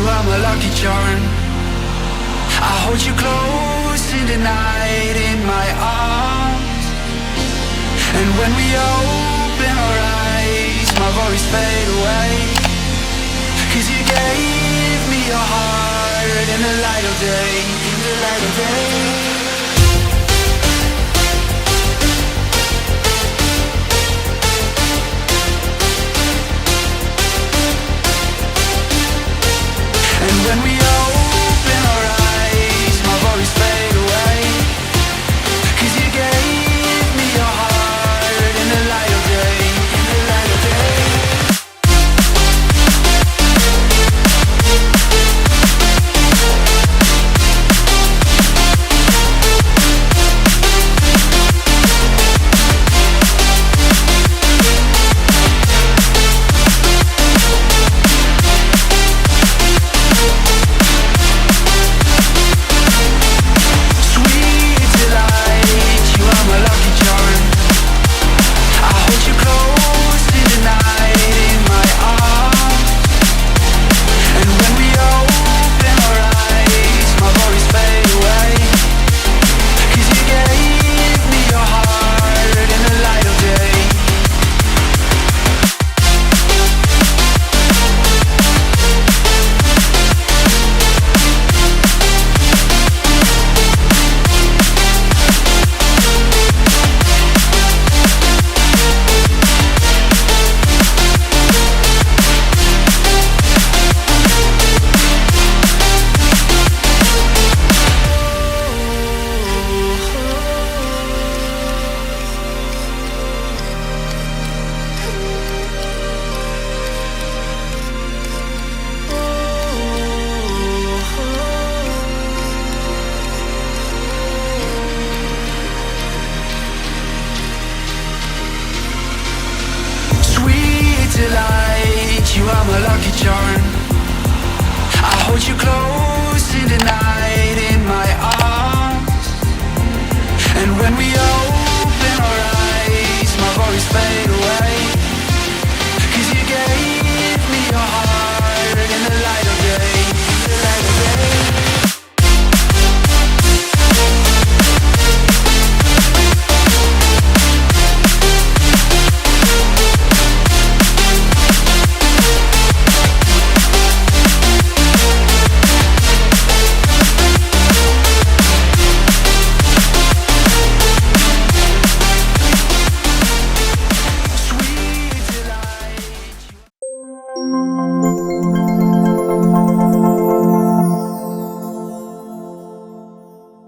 you are my lucky charm. I hold you close in the night in my arms. And when we open our eyes, my worries fade away. 'Cause you gave me your heart in the light of day, in the light of day. And when we open our eyes, my worries fade away. 'Cause you gave me your heart in the light of day, in the light of day. You are my lucky charm. I hold you close in the night.